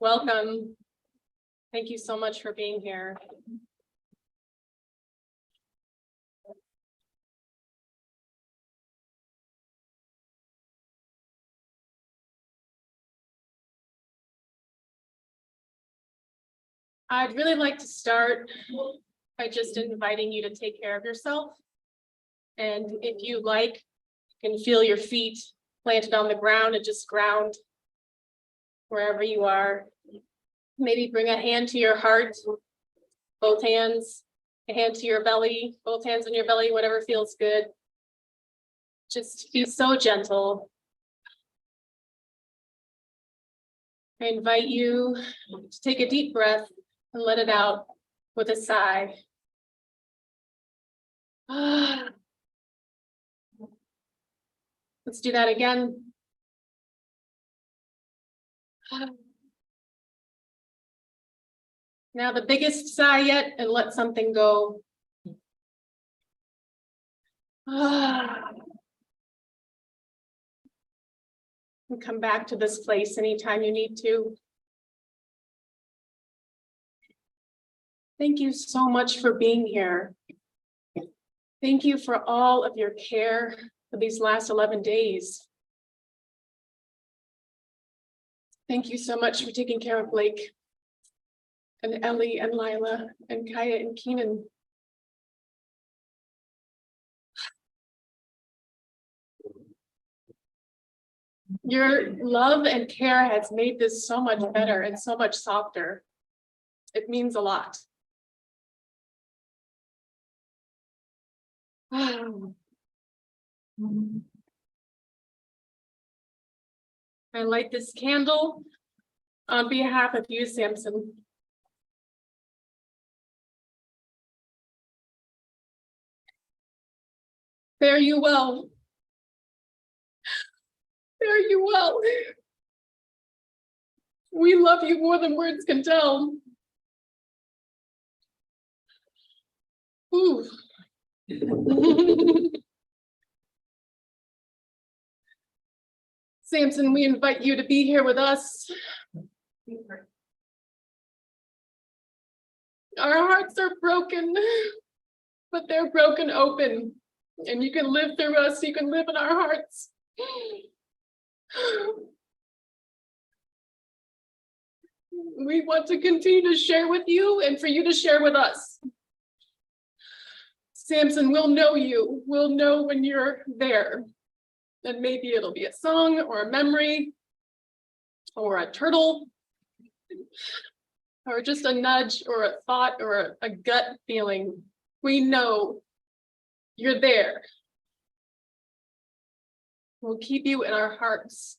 Welcome. Thank you so much for being here. I'd really like to start by just inviting you to take care of yourself. And if you like, you can feel your feet planted on the ground and just ground wherever you are. Maybe bring a hand to your heart, both hands, a hand to your belly, both hands on your belly, whatever feels good. Just be so gentle. I invite you to take a deep breath and let it out with a sigh. Let's do that again. Now the biggest sigh yet, and let something go. And come back to this place anytime you need to. Thank you so much for being here. Thank you for all of your care for these last 11 days. Thank you so much for taking care of Blake and Ellie and Lila and Kaya and Keenan. Your love and care has made this so much better and so much softer. It means a lot. I light this candle on behalf of you, Samson. Fare you well. Fare you well. We love you more than words can tell. Ooh. Samson, we invite you to be here with us. Our hearts are broken, but they're broken open. And you can live through us, you can live in our hearts. We want to continue to share with you and for you to share with us. Samson, we'll know you. We'll know when you're there. And maybe it'll be a song or a memory or a turtle or just a nudge or a thought or a gut feeling. We know you're there. We'll keep you in our hearts.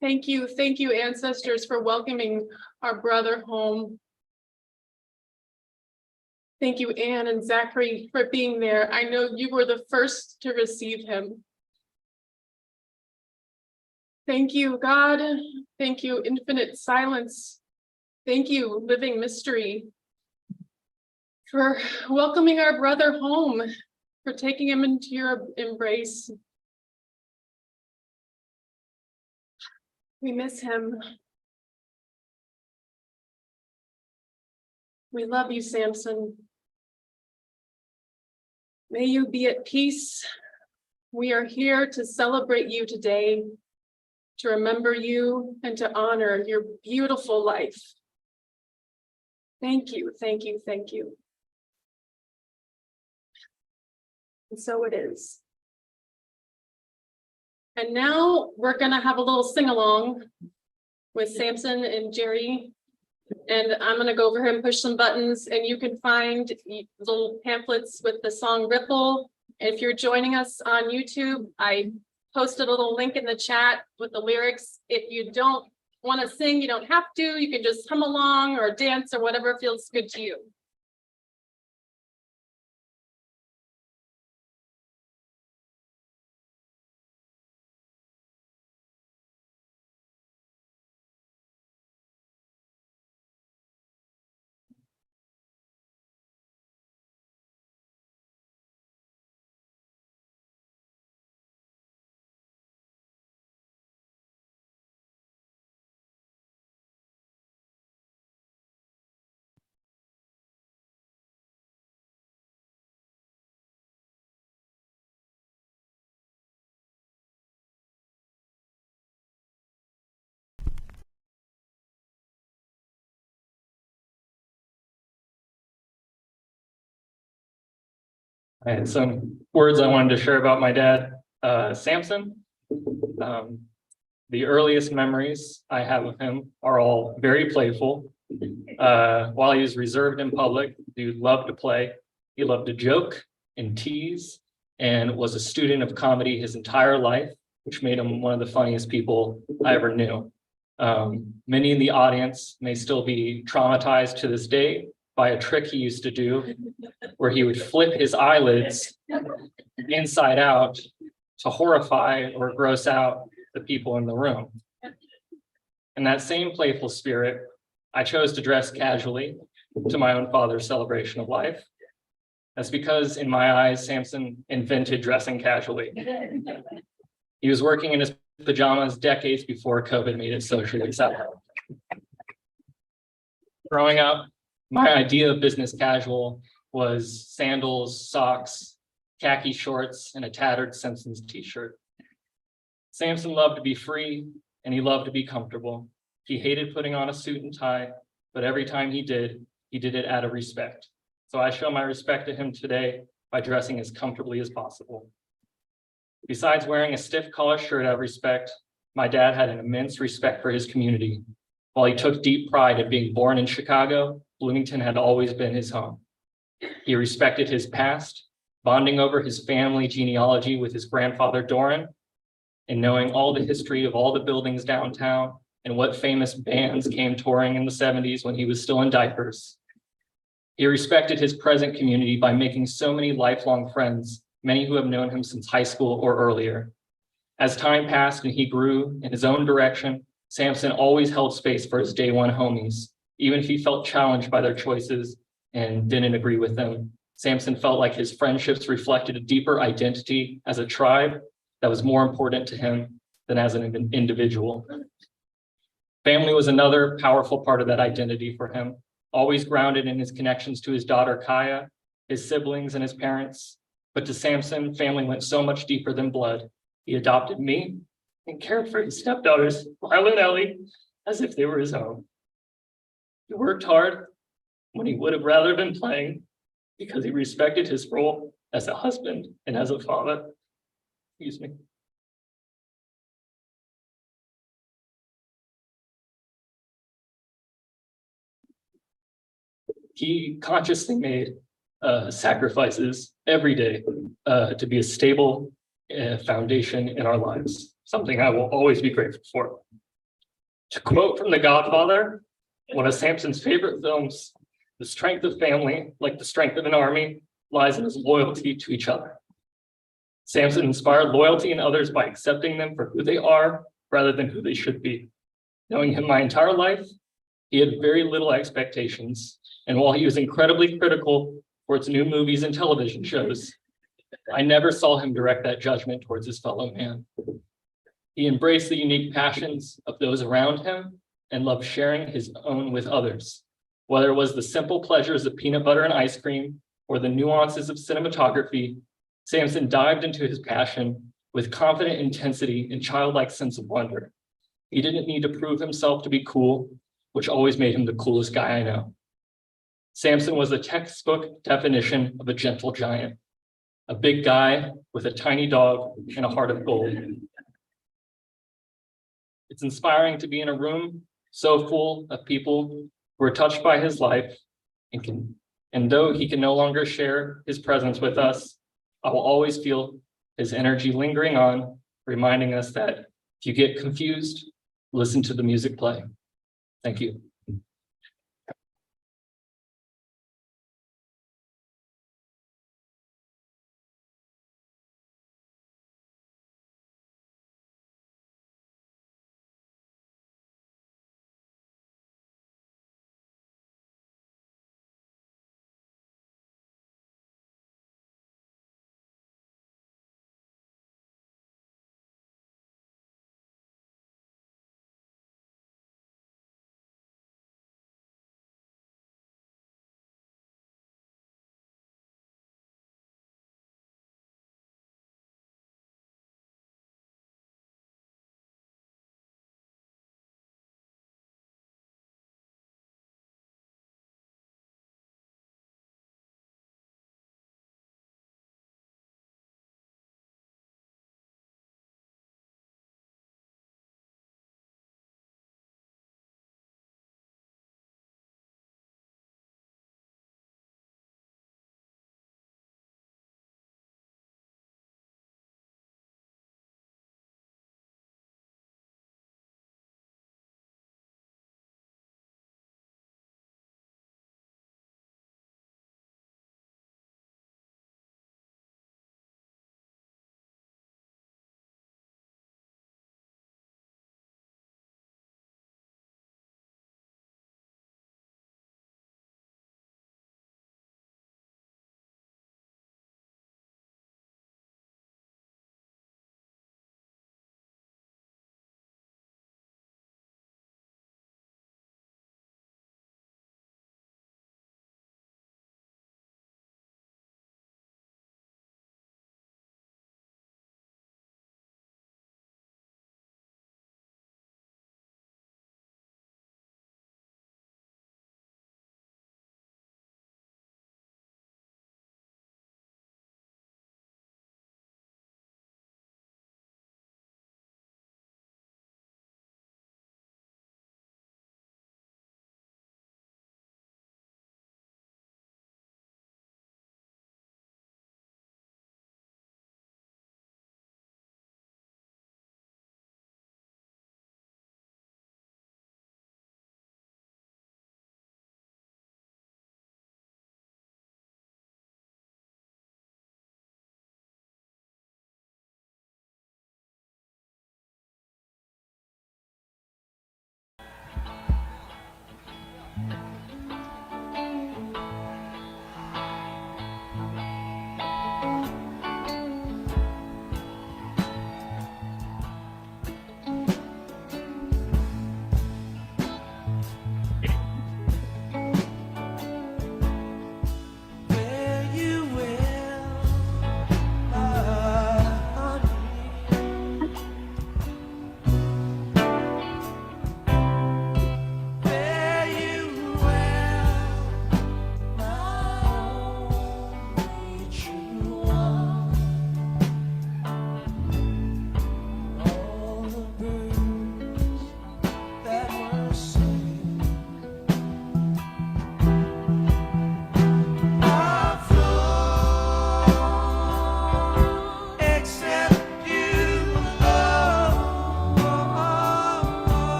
Thank you, ancestors, for welcoming our brother home. Thank you, Anne and Zachary, for being there. I know you were the first to receive him. Thank you, God. Thank you, infinite silence. Thank you, living mystery, for welcoming our brother home, for taking him into your embrace. We miss him. We love you, Samson. May you be at peace. We are here to celebrate you today, to remember you and to honor your beautiful life. Thank you, thank you, thank you. And so it is. And now we're gonna have a little sing-along with Samson and Jerry. And I'm gonna go over here and push some buttons, and you can find little pamphlets with the song Ripple. If you're joining us on YouTube, I posted a little link in the chat with the lyrics. If you don't want to sing, you don't have to. You can just hum along or dance or whatever feels good to you. I had some words I wanted to share about my dad, Samson. The earliest memories I have of him are all very playful. While he was reserved in public, he loved to play. He loved to joke and tease, and was a student of comedy his entire life, which made him one of the funniest people I ever knew. Many in the audience may still be traumatized to this day by a trick he used to do, where he would flip his eyelids inside out to horrify or gross out the people in the room. In that same playful spirit, I chose to dress casually to my own father's celebration of life. That's because in my eyes, Samson invented dressing casually. He was working in his pajamas decades before COVID made it socially acceptable. Growing up, my idea of business casual was sandals, socks, khaki shorts, and a tattered Simpsons t-shirt. Samson loved to be free, and he loved to be comfortable. He hated putting on a suit and tie, but every time he did it out of respect. So I show my respect to him today by dressing as comfortably as possible. Besides wearing a stiff collar shirt out of respect, my dad had an immense respect for his community. While he took deep pride in being born in Chicago, Bloomington had always been his home. He respected his past, bonding over his family genealogy with his grandfather Doran, and knowing all the history of all the buildings downtown and what famous bands came touring in the 70s when he was still in diapers. He respected his present community by making so many lifelong friends, many who have known him since high school or earlier. As time passed and he grew in his own direction, Samson always held space for his day one homies. Even if he felt challenged by their choices and didn't agree with them, Samson felt like his friendships reflected a deeper identity as a tribe that was more important to him than as an individual. Family was another powerful part of that identity for him, always grounded in his connections to his daughter Kaya, his siblings, and his parents. But to Samson, family went so much deeper than blood. He adopted me and cared for his stepdaughters, Marla and Ellie, as if they were his own. He worked hard when he would have rather been playing because he respected his role as a husband and as a father. Excuse me. He consciously made sacrifices every day to be a stable foundation in our lives, something I will always be grateful for. To quote from The Godfather, one of Samson's favorite films, the strength of family, like the strength of an army, lies in his loyalty to each other. Samson inspired loyalty in others by accepting them for who they are rather than who they should be. Knowing him my entire life, he had very little expectations, and while he was incredibly critical towards new movies and television shows, I never saw him direct that judgment towards his fellow man. He embraced the unique passions of those around him and loved sharing his own with others. Whether it was the simple pleasures of peanut butter and ice cream or the nuances of cinematography, Samson dived into his passion with confident intensity and childlike sense of wonder. He didn't need to prove himself to be cool, which always made him the coolest guy I know. Samson was a textbook definition of a gentle giant, a big guy with a tiny dog and a heart of gold. It's inspiring to be in a room so full of people who are touched by his life, and though he can no longer share his presence with us, I will always feel his energy lingering on, reminding us that if you get confused, listen to the music play. Thank you.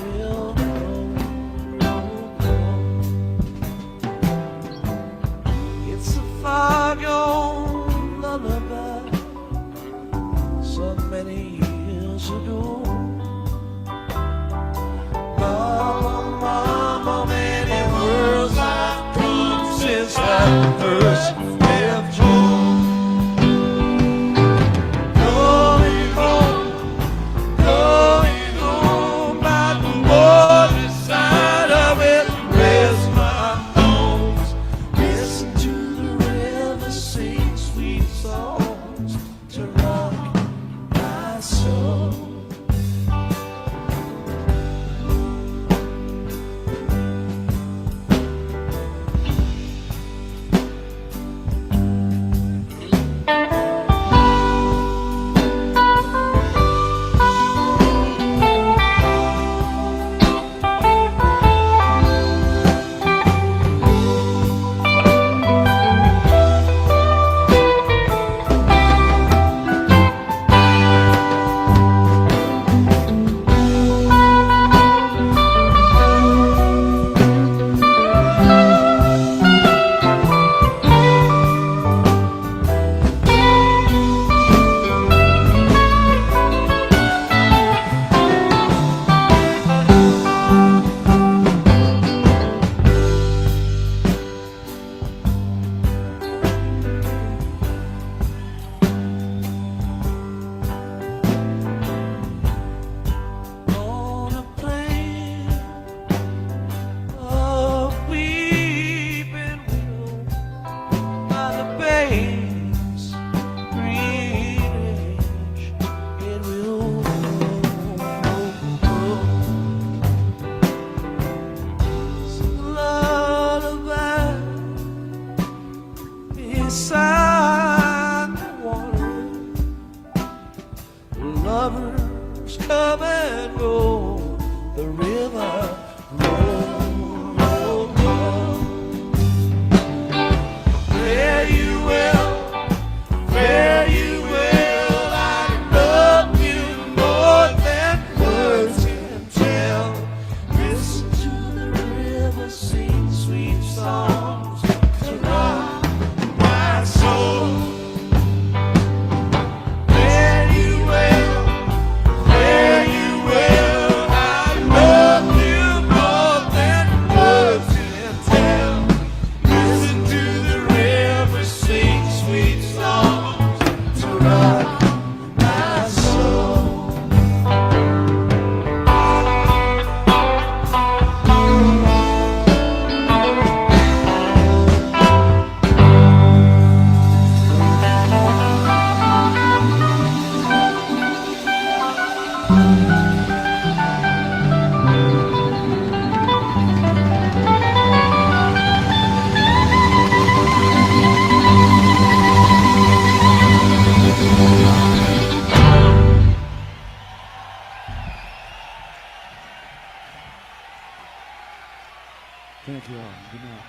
will go. It's a far gone lullaby so many years ago. Mama, mama, many worlds I've come since I first left home. Going home, by the water side of it, rest my bones. Listen to the river sing sweet songs to rock my soul. On a plain of weeping willow by the bay's green edge, it will grow. It's a lullaby beside the water. Lovers come and go, the river roll, roll, roll. Fare you well, fare you well. I love you more than words can tell. Listen to the river sing sweet songs to rock my soul. Fare you well, fare you well. I love you more than words can tell. Listen to the river sing sweet songs to rock my soul. Thank you all. Good night.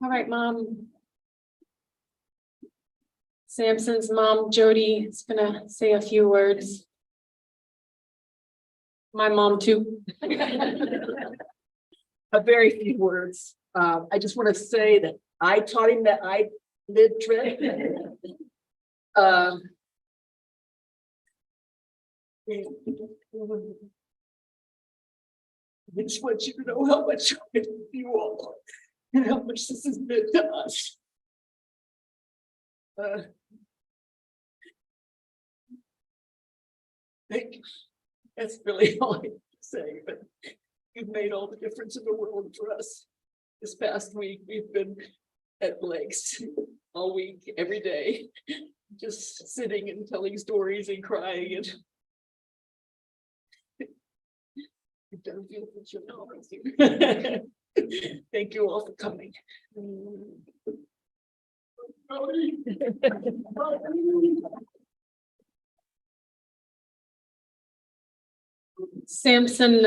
All right, Mom. Samson's mom, Jody, is gonna say a few words. My mom too. A very few words. I just want to say that I taught him that eyelid trick. I just want you to know how much I miss you all and how much this has meant to us. Thank you. That's really all I have to say, but you've made all the difference in the world for us. This past week, we've been at Blake's all week, every day, just sitting and telling stories and crying and you've done a beautiful job. Thank you all for coming. Samson,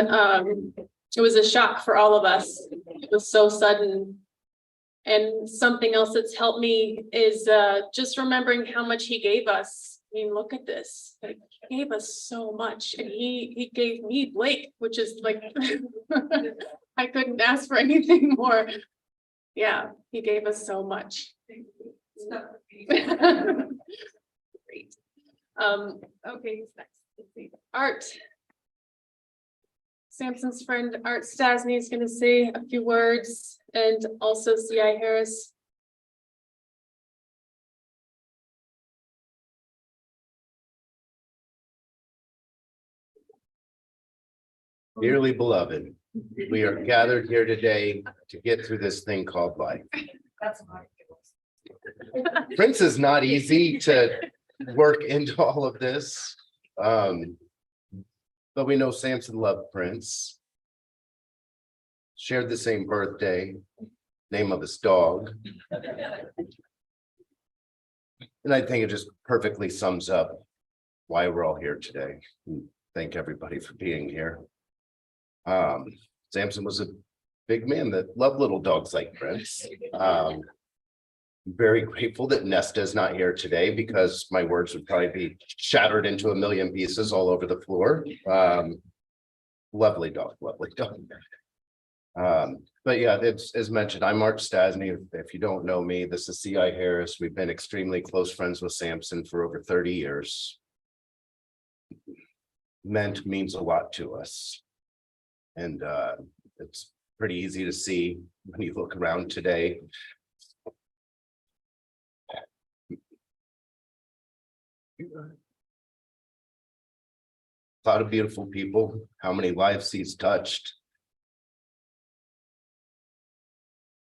it was a shock for all of us. It was so sudden. And something else that's helped me is just remembering how much he gave us. I mean, look at this. Like, he gave us so much, and he gave me Blake, which is like I couldn't ask for anything more. Yeah, he gave us so much. Great. Okay, who's next? Let's see. Art. Samson's friend Art Stasny is going to say a few words, and also C.I. Harris. Dearly beloved, we are gathered here today to get through this thing called life. Prince is not easy to work into all of this. But we know Samson loved Prince. Shared the same birthday, name of his dog. And I think it just perfectly sums up why we're all here today. Thank everybody for being here. Samson was a big man that loved little dogs like Prince. Very grateful that Nesta is not here today because my words would probably be shattered into a million pieces all over the floor. Lovely dog, lovely dog. But yeah, it's as mentioned, I'm Art Stasny. If you don't know me, this is C.I. Harris. We've been extremely close friends with Samson for over 30 years. Means a lot to us. And it's pretty easy to see when you look around today. A lot of beautiful people, how many lives he's touched.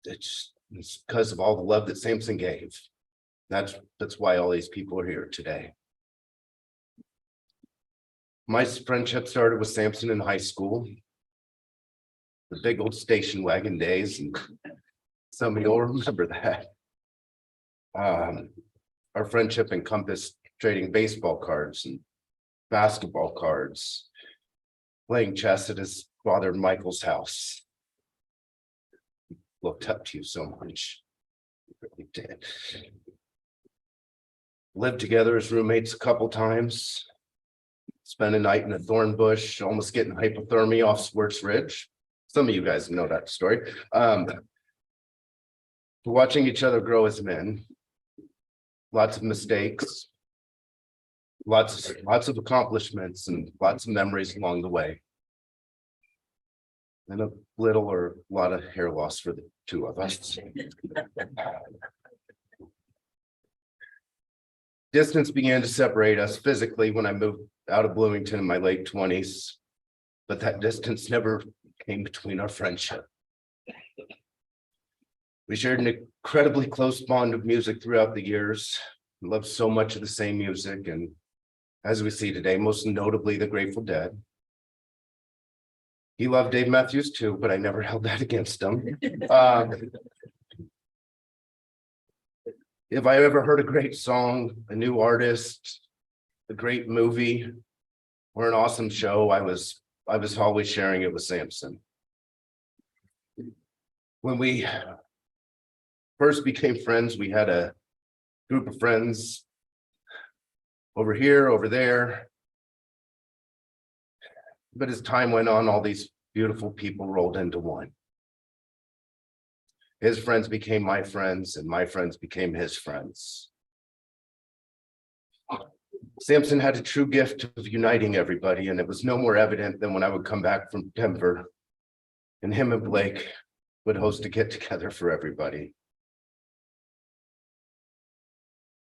It's because of all the love that Samson gave. That's why all these people are here today. My friendship started with Samson in high school. The big old station wagon days, and some of you will remember that. Our friendship encompassed trading baseball cards and basketball cards, playing chess at his father Michael's house. He looked up to you so much. He really did. Lived together as roommates a couple times. Spent a night in a thorn bush, almost getting hypothermia off Swartz Ridge. Some of you guys know that story. Watching each other grow as men. Lots of mistakes. Lots of accomplishments and lots of memories along the way. And a little or a lot of hair loss for the two of us. Distance began to separate us physically when I moved out of Bloomington in my late 20s, but that distance never came between our friendship. We shared an incredibly close bond of music throughout the years. We loved so much of the same music, and as we see today, most notably the Grateful Dead. He loved Dave Matthews too, but I never held that against him. If I ever heard a great song, a new artist, a great movie, or an awesome show, I was always sharing it with Samson. When we first became friends, we had a group of friends over here, over there. But as time went on, all these beautiful people rolled into one. His friends became my friends, and my friends became his friends. Samson had a true gift of uniting everybody, and it was no more evident than when I would come back from Denver and him and Blake would host a get-together for everybody.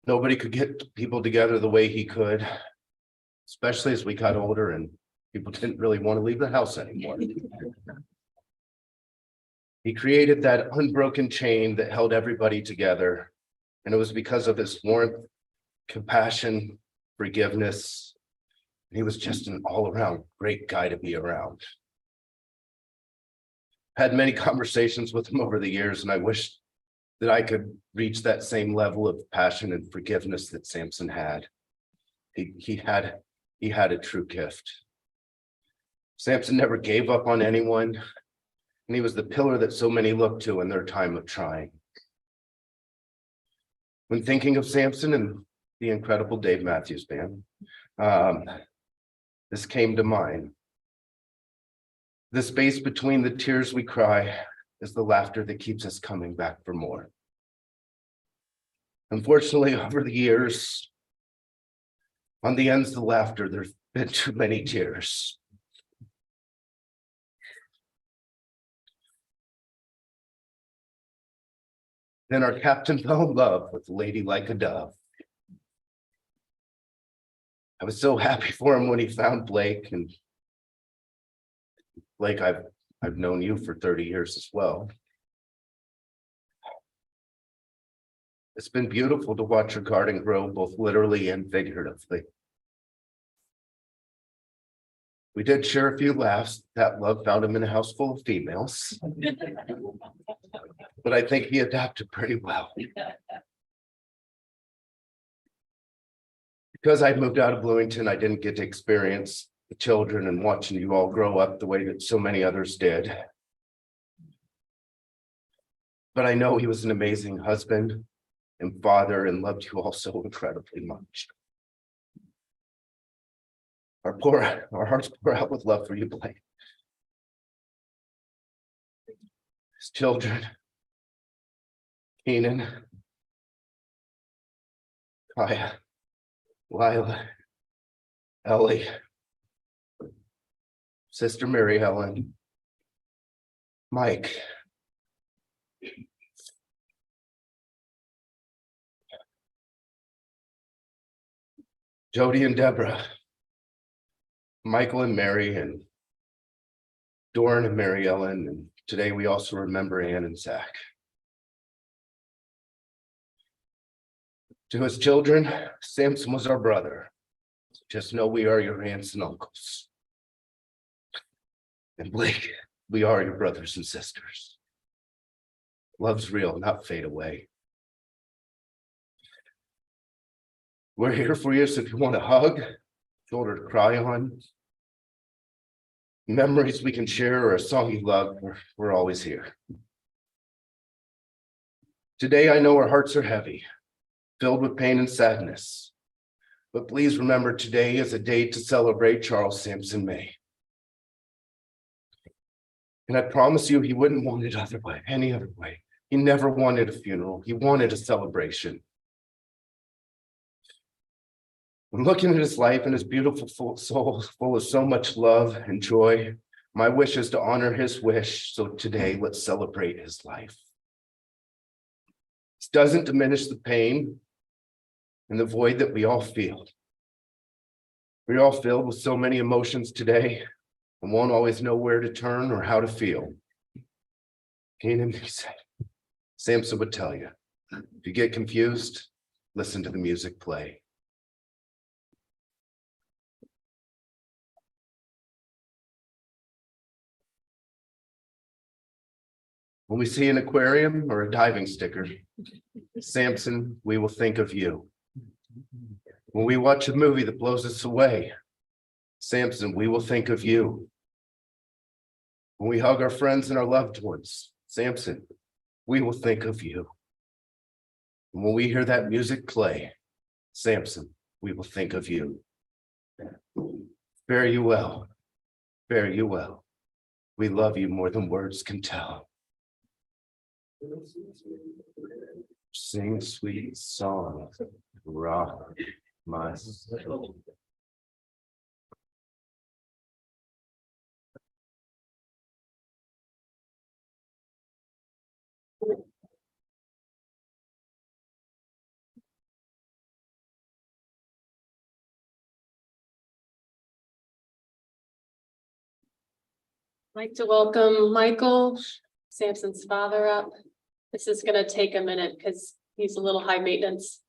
Nobody could get people together the way he could, especially as we got older and people didn't really want to leave the house anymore. He created that unbroken chain that held everybody together, and it was because of his warmth, compassion, forgiveness. He was just an all-around great guy to be around. Had many conversations with him over the years, and I wish that I could reach that same level of passion and forgiveness that Samson had. He had a true gift. Samson never gave up on anyone, and he was the pillar that so many looked to in their time of trying. When thinking of Samson and the incredible Dave Matthews Band, this came to mind. The space between the tears we cry is the laughter that keeps us coming back for more. Unfortunately, over the years, on the ends of the laughter, there's been too many tears. Then our captain fell in love with a lady like a dove. I was so happy for him when he found Blake, and Blake, I've known you for 30 years as well. It's been beautiful to watch your garden grow, both literally and figuratively. We did share a few laughs. That love found him in a house full of females. But I think he adapted pretty well. Because I moved out of Bloomington, I didn't get to experience the children and watching you all grow up the way that so many others did. But I know he was an amazing husband and father and loved you all so incredibly much. Our hearts pour out with love for you, Blake. His children, Keenan, Kaya, Lila, Ellie, Sister Maryellen, Mike, Jody and Deborah, Michael and Mary, and Doran and Maryellen, and today we also remember Ann and Zach. To his children, Samson was our brother. Just know we are your aunts and uncles. And Blake, we are your brothers and sisters. Love's real, not fade away. We're here for you, so if you want a hug, shoulder to cry on, memories we can share, or a song you love, we're always here. Today, I know our hearts are heavy, filled with pain and sadness. But please remember, today is a day to celebrate Charles Samson May. And I promise you, he wouldn't want it other way, any other way. He never wanted a funeral. He wanted a celebration. When looking at his life and his beautiful soul full of so much love and joy, my wish is to honor his wish. So today, let's celebrate his life. This doesn't diminish the pain and the void that we all feel. We're all filled with so many emotions today and won't always know where to turn or how to feel. Keenan May said, Samson would tell you, if you get confused, listen to the music play. When we see an aquarium or a diving sticker, Samson, we will think of you. When we watch a movie that blows us away, Samson, we will think of you. When we hug our friends and our loved ones, Samson, we will think of you. And when we hear that music play, Samson, we will think of you. Fare you well, fare you well. We love you more than words can tell. Sing sweet songs, rock my soul. I'd like to welcome Michael, Samson's father, up. This is gonna take a minute because he's a little high maintenance.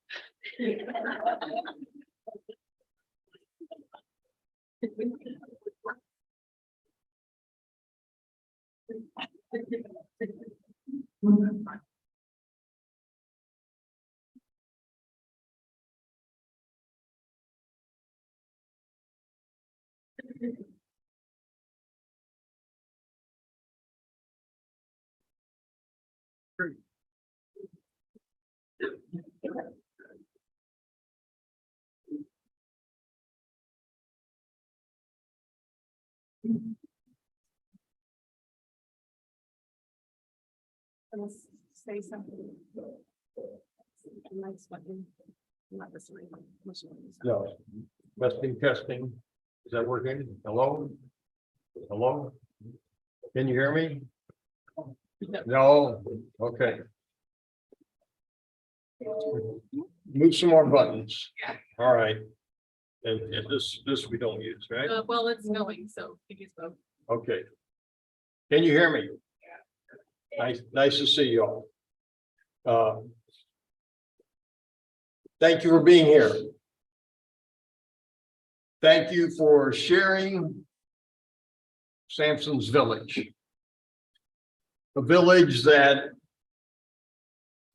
Let's say something. Nice one. Not this one. No. Testing. Is that working? Hello? Hello? Can you hear me? No? Okay. Move some more buttons. All right. And this we don't use, right? Well, it's going, so we use both. Okay. Can you hear me? Nice to see you all. Thank you for being here. Thank you for sharing Samson's village. A village that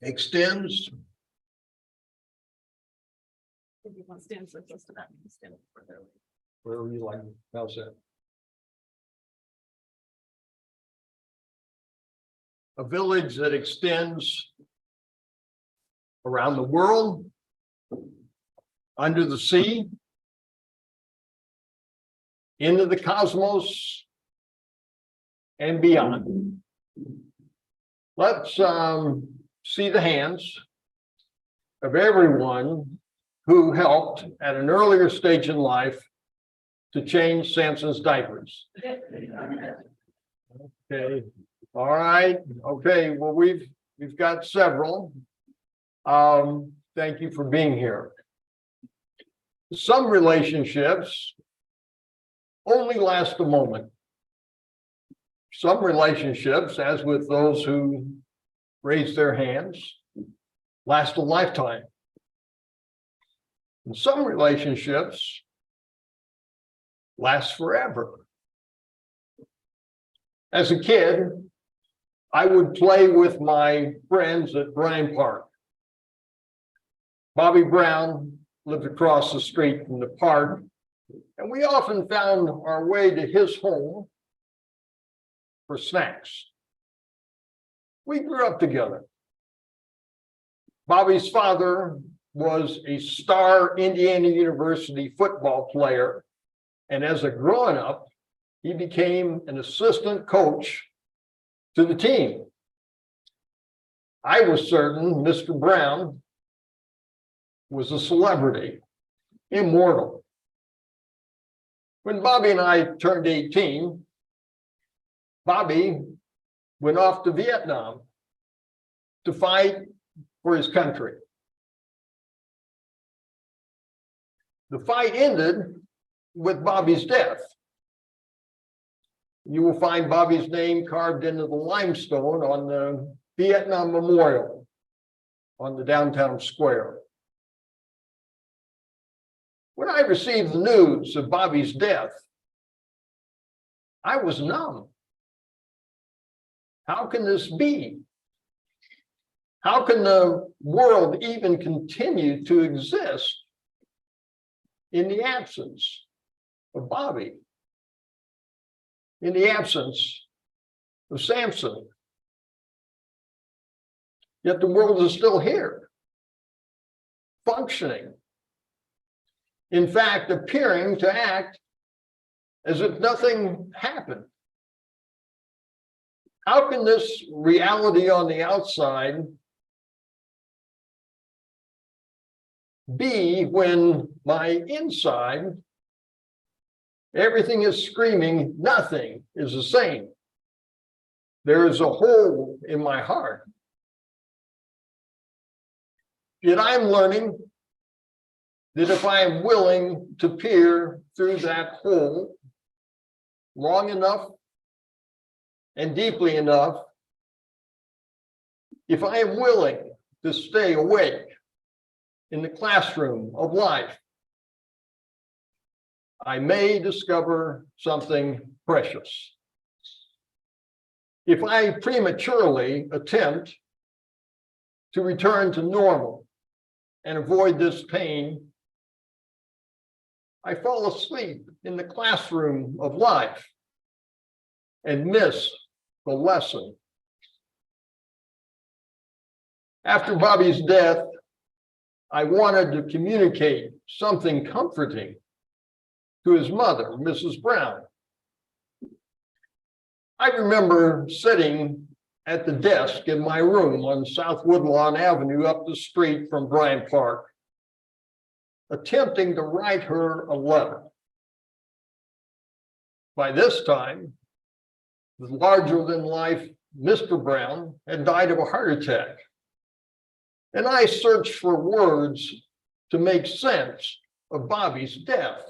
extends. If you want to stand so close to that, you can stand further away. Wherever you like. How's that? A village that extends around the world, under the sea, into the cosmos, and beyond. Let's see the hands of everyone who helped at an earlier stage in life to change Samson's diapers. Okay, all right, okay, well, we've got several. Thank you for being here. Some relationships only last a moment. Some relationships, as with those who raise their hands, last a lifetime. And some relationships last forever. As a kid, I would play with my friends at Bryan Park. Bobby Brown lived across the street from the park, and we often found our way to his home for snacks. We grew up together. Bobby's father was a star Indiana University football player, and as a grown-up, he became an assistant coach to the team. I was certain Mr. Brown was a celebrity, immortal. When Bobby and I turned 18, Bobby went off to Vietnam to fight for his country. The fight ended with Bobby's death. You will find Bobby's name carved into the limestone on the Vietnam Memorial on the downtown square. When I received the news of Bobby's death, I was numb. How can this be? How can the world even continue to exist in the absence of Bobby? In the absence of Samson? Yet the world is still here, functioning. In fact, appearing to act as if nothing happened. How can this reality on the outside be when my inside, everything is screaming, nothing is the same? There is a hole in my heart. Yet I'm learning that if I am willing to peer through that hole long enough and deeply enough, if I am willing to stay awake in the classroom of life, I may discover something precious. If I prematurely attempt to return to normal and avoid this pain, I fall asleep in the classroom of life and miss the lesson. After Bobby's death, I wanted to communicate something comforting to his mother, Mrs. Brown. I remember sitting at the desk in my room on South Woodlawn Avenue up the street from Bryant Park, attempting to write her a letter. By this time, the larger-than-life Mr. Brown had died of a heart attack. And I searched for words to make sense of Bobby's death.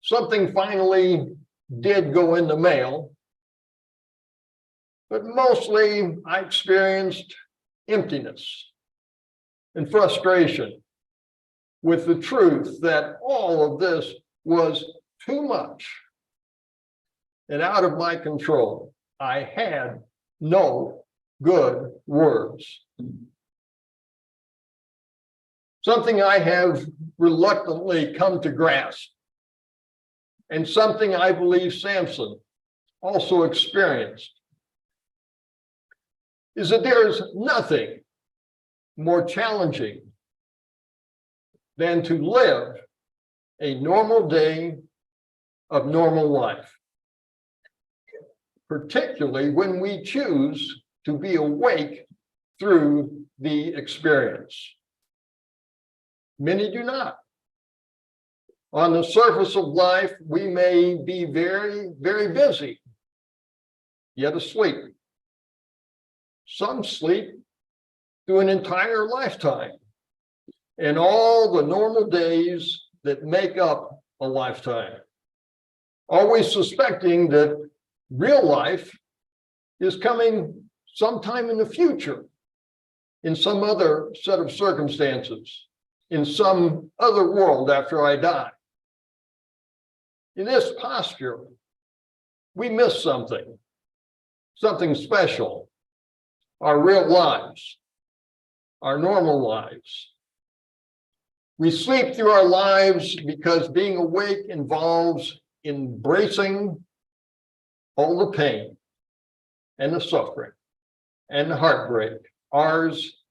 Something finally did go in the mail, but mostly I experienced emptiness and frustration with the truth that all of this was too much and out of my control. I had no good words. Something I have reluctantly come to grasp, and something I believe Samson also experienced, is that there is nothing more challenging than to live a normal day of normal life, particularly when we choose to be awake through the experience. Many do not. On the surface of life, we may be very, very busy, yet asleep. Some sleep through an entire lifetime and all the normal days that make up a lifetime, always suspecting that real life is coming sometime in the future, in some other set of circumstances, in some other world after I die. In this posture, we miss something special, our real lives, our normal lives. We sleep through our lives because being awake involves embracing all the pain and the suffering and the heartbreak, ours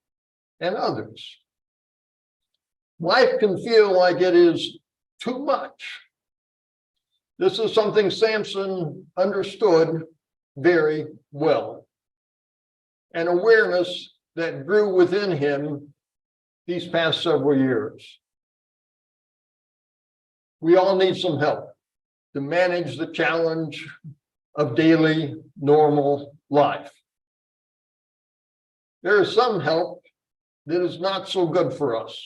and others. Life can feel like it is too much. This is something Samson understood very well, an awareness that grew within him these past several years. We all need some help to manage the challenge of daily normal life. There is some help that is not so good for us.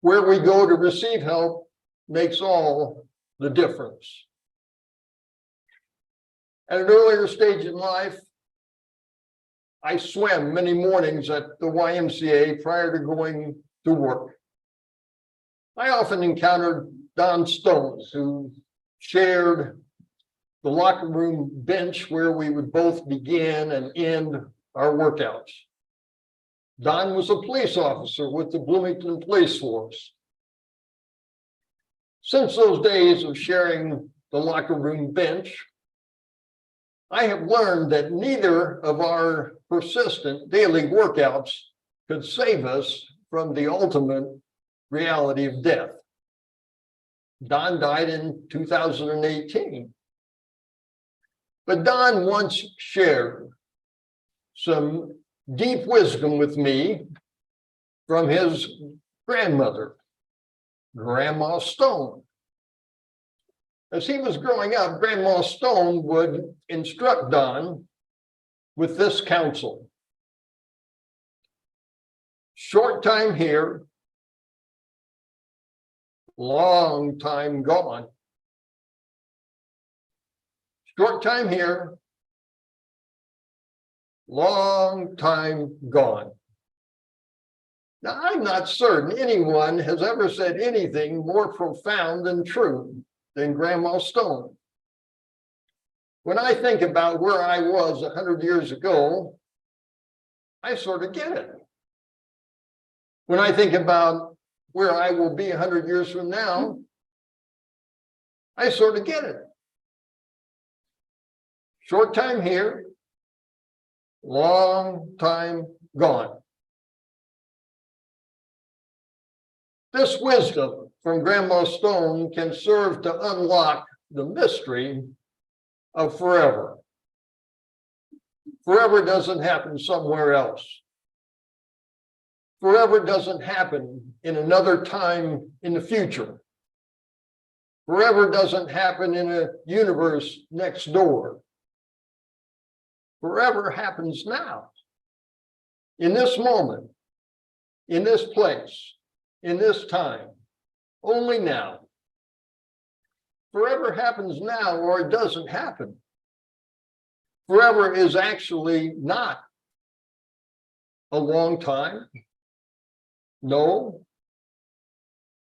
Where we go to receive help makes all the difference. At an earlier stage in life, I swam many mornings at the YMCA prior to going to work. I often encountered Don Stones, who shared the locker room bench where we would both begin and end our workouts. Don was a police officer with the Bloomington Police Force. Since those days of sharing the locker room bench, I have learned that neither of our persistent daily workouts could save us from the ultimate reality of death. Don died in 2018. But Don once shared some deep wisdom with me from his grandmother, Grandma Stone. As he was growing up, Grandma Stone would instruct Don with this counsel: short time here, long time gone. Short time here, long time gone. Now, I'm not certain anyone has ever said anything more profound and true than Grandma Stone. When I think about where I was 100 years ago, I sort of get it. When I think about where I will be 100 years from now, I sort of get it. Short time here, long time gone. This wisdom from Grandma Stone can serve to unlock the mystery of forever. Forever doesn't happen somewhere else. Forever doesn't happen in another time in the future. Forever doesn't happen in a universe next door. Forever happens now. In this moment, in this place, in this time, only now. Forever happens now or it doesn't happen. Forever is actually not a long time. No.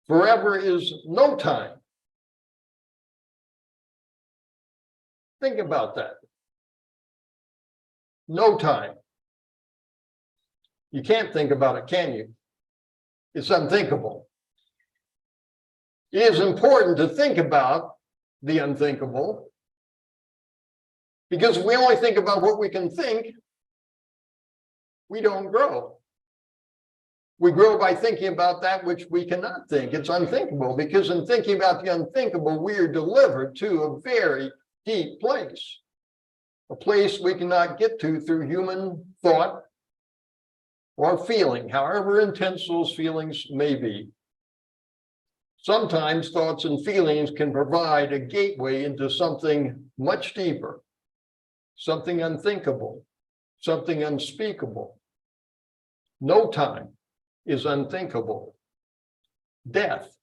Forever is no time. Think about that. No time. You can't think about it, can you? It's unthinkable. It is important to think about the unthinkable because if we only think about what we can think, we don't grow. We grow by thinking about that which we cannot think. It's unthinkable because in thinking about the unthinkable, we are delivered to a very deep place, a place we cannot get to through human thought or feeling, however intense those feelings may be. Sometimes thoughts and feelings can provide a gateway into something much deeper, something unthinkable, something unspeakable. No time is unthinkable. Death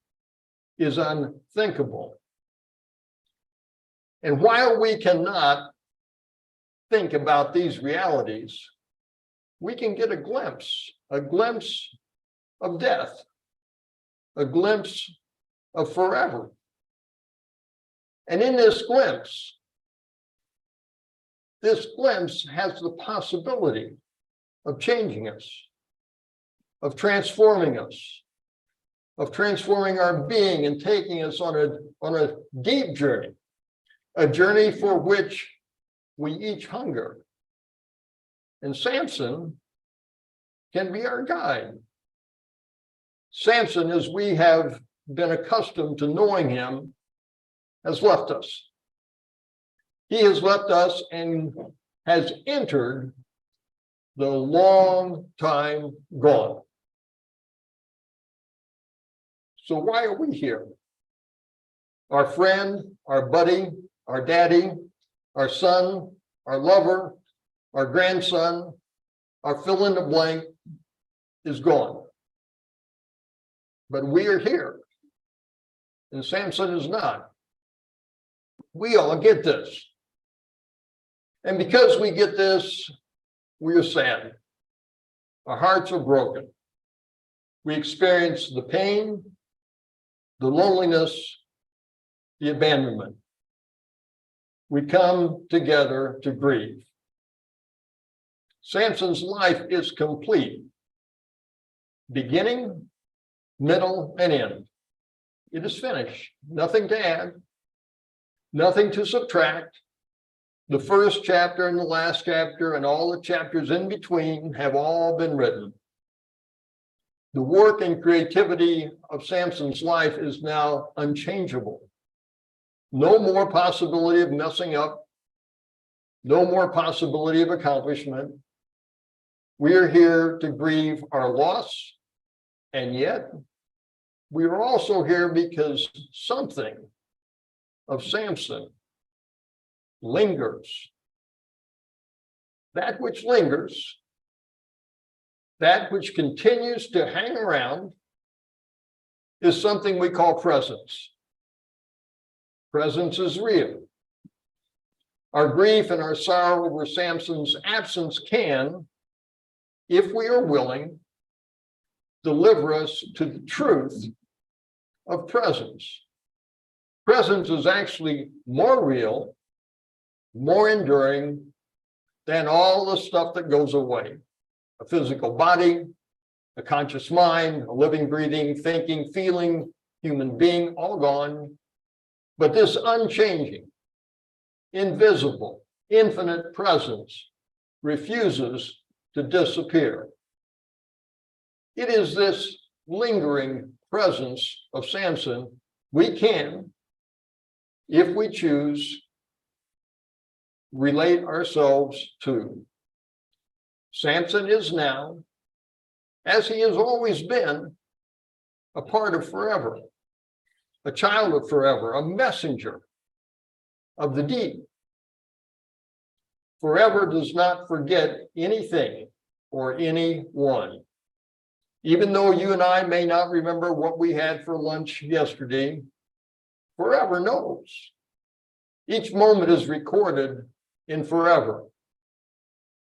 is unthinkable. And while we cannot think about these realities, we can get a glimpse of death, a glimpse of forever. And in this glimpse has the possibility of changing us, of transforming us, of transforming our being and taking us on a deep journey, a journey for which we each hunger. And Samson can be our guide. Samson, as we have been accustomed to knowing him, has left us. He has left us and has entered the long time gone. So why are we here? Our friend, our buddy, our daddy, our son, our lover, our grandson, our fill in the blank is gone. But we are here, and Samson is not. We all get this. And because we get this, we are sad. Our hearts are broken. We experience the pain, the loneliness, the abandonment. We come together to grieve. Samson's life is complete. Beginning, middle, and end. It is finished. Nothing to add, nothing to subtract. The first chapter and the last chapter and all the chapters in between have all been written. The work and creativity of Samson's life is now unchangeable. No more possibility of messing up. No more possibility of accomplishment. We are here to grieve our loss, and yet we are also here because something of Samson lingers. That which lingers, that which continues to hang around, is something we call presence. Presence is real. Our grief and our sorrow over Samson's absence can, if we are willing, deliver us to the truth of presence. Presence is actually more real, more enduring than all the stuff that goes away. A physical body, a conscious mind, a living, breathing, thinking, feeling human being, all gone. But this unchanging, invisible, infinite presence refuses to disappear. It is this lingering presence of Samson we can, if we choose, relate ourselves to. Samson is now, as he has always been, a part of forever, a child of forever, a messenger of the deep. Forever does not forget anything or anyone. Even though you and I may not remember what we had for lunch yesterday, forever knows. Each moment is recorded in forever.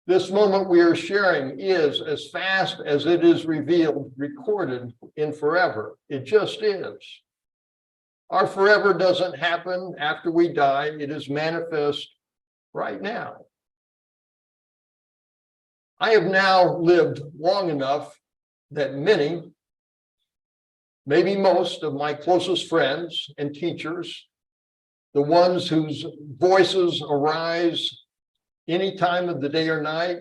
This moment we are sharing is, as fast as it is revealed, recorded in forever. It just is. Our forever doesn't happen after we die. It is manifest right now. I have now lived long enough that many, maybe most of my closest friends and teachers, the ones whose voices arise any time of the day or night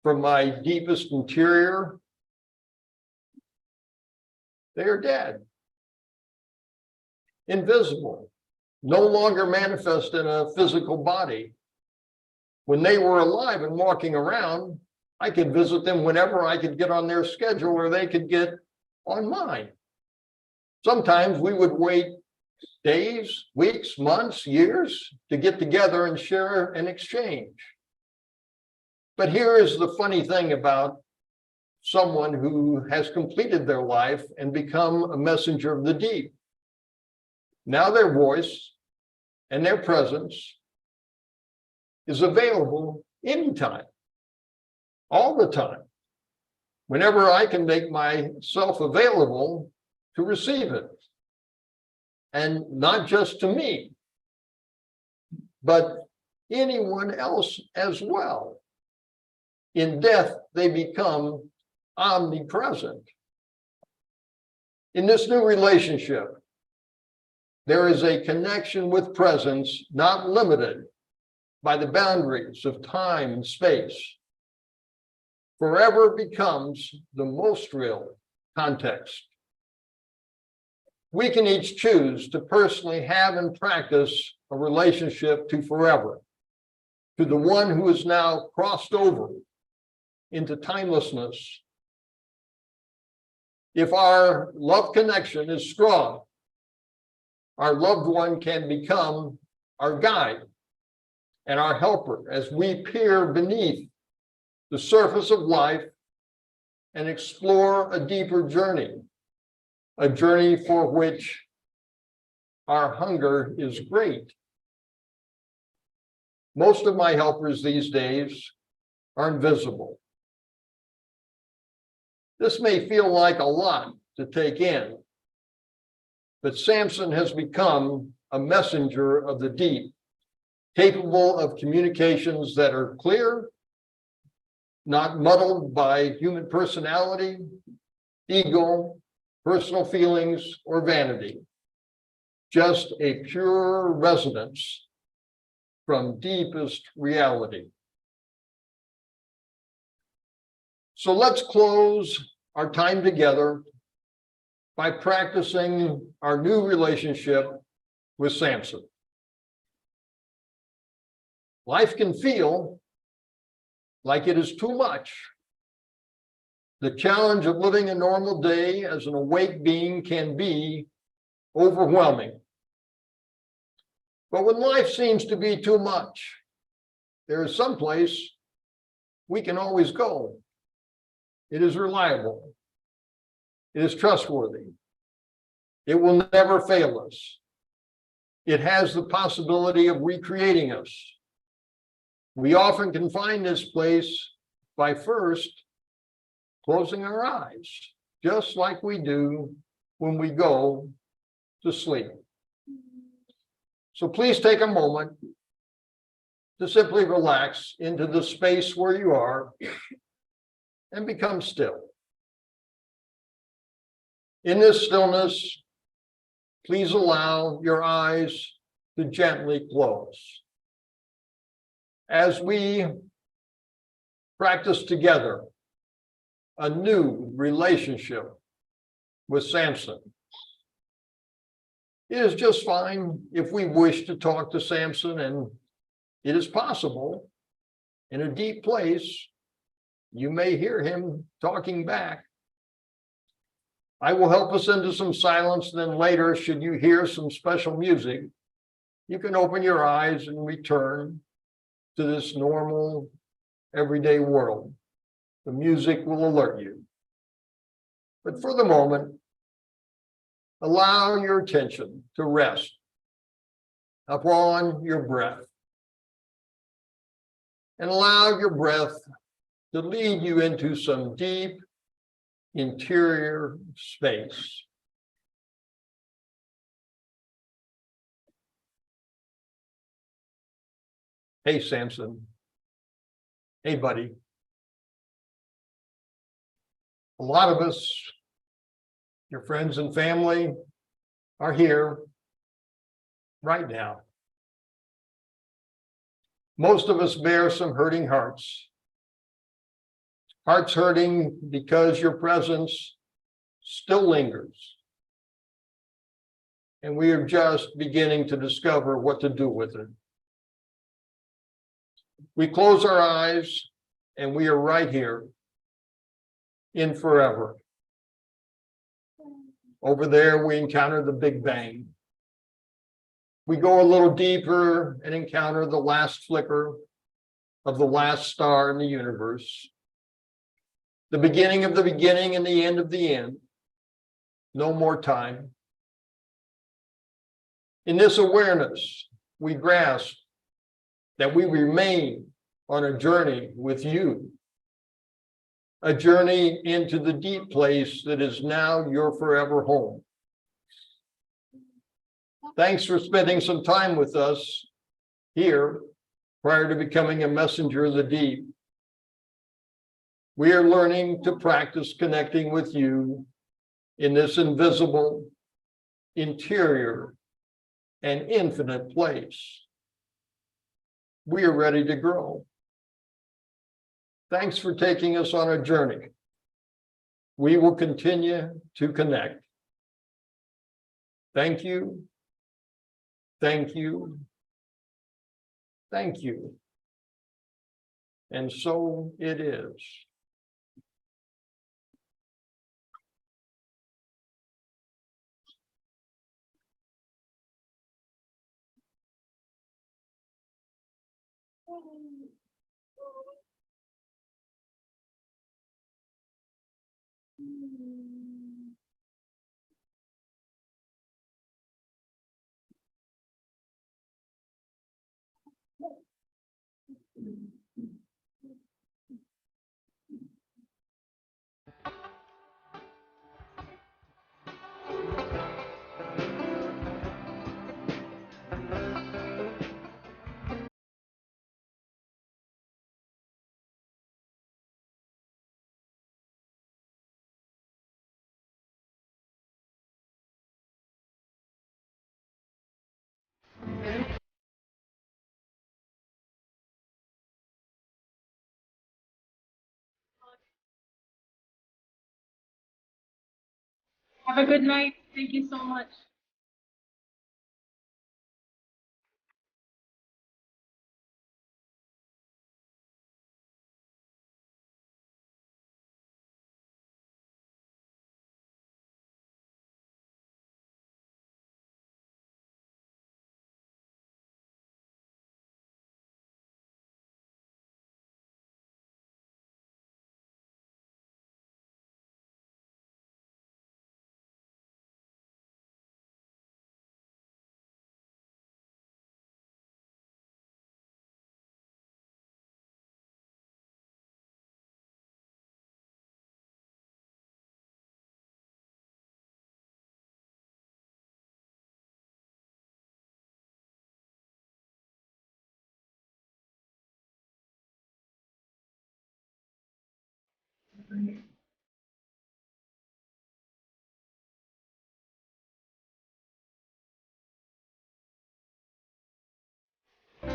from my deepest interior, they are dead, invisible, no longer manifest in a physical body. When they were alive and walking around, I could visit them whenever I could get on their schedule or they could get on mine. Sometimes we would wait days, weeks, months, years to get together and share and exchange. But here is the funny thing about someone who has completed their life and become a messenger of the deep. Now their voice and their presence is available anytime, all the time, whenever I can make myself available to receive it. And not just to me, but anyone else as well. In death, they become omnipresent. In this new relationship, there is a connection with presence not limited by the boundaries of time and space. Forever becomes the most real context. We can each choose to personally have and practice a relationship to forever, to the one who is now crossed over into timelessness. If our love connection is strong, our loved one can become our guide and our helper as we peer beneath the surface of life and explore a deeper journey, a journey for which our hunger is great. Most of my helpers these days are invisible. This may feel like a lot to take in, but Samson has become a messenger of the deep, capable of communications that are clear, not muddled by human personality, ego, personal feelings, or vanity. Just a pure resonance from deepest reality. So let's close our time together by practicing our new relationship with Samson. Life can feel like it is too much. The challenge of living a normal day as an awake being can be overwhelming. But when life seems to be too much, there is some place we can always go. It is reliable. It is trustworthy. It will never fail us. It has the possibility of recreating us. We often can find this place by first closing our eyes, just like we do when we go to sleep. So please take a moment to simply relax into the space where you are and become still. In this stillness, please allow your eyes to gently close. As we practice together a new relationship with Samson. It is just fine if we wish to talk to Samson, and it is possible in a deep place, you may hear him talking back. I will help us into some silence, then later, should you hear some special music, you can open your eyes and return to this normal, everyday world. The music will alert you. But for the moment, allow your attention to rest upon your breath. And allow your breath to lead you into some deep interior space. Hey, Samson. Hey, buddy. A lot of us, your friends and family, are here right now. Most of us bear some hurting hearts. Hearts hurting because your presence still lingers. And we are just beginning to discover what to do with it. We close our eyes and we are right here in forever. Over there, we encounter the Big Bang. We go a little deeper and encounter the last flicker of the last star in the universe. The beginning of the beginning and the end of the end. No more time. In this awareness, we grasp that we remain on a journey with you. A journey into the deep place that is now your forever home. Thanks for spending some time with us here prior to becoming a messenger of the deep. We are learning to practice connecting with you in this invisible, interior, and infinite place. We are ready to grow. Thanks for taking us on a journey. We will continue to connect. Thank you. Thank you. Thank you. And so it is. Have a good night. Thank you so much. Right.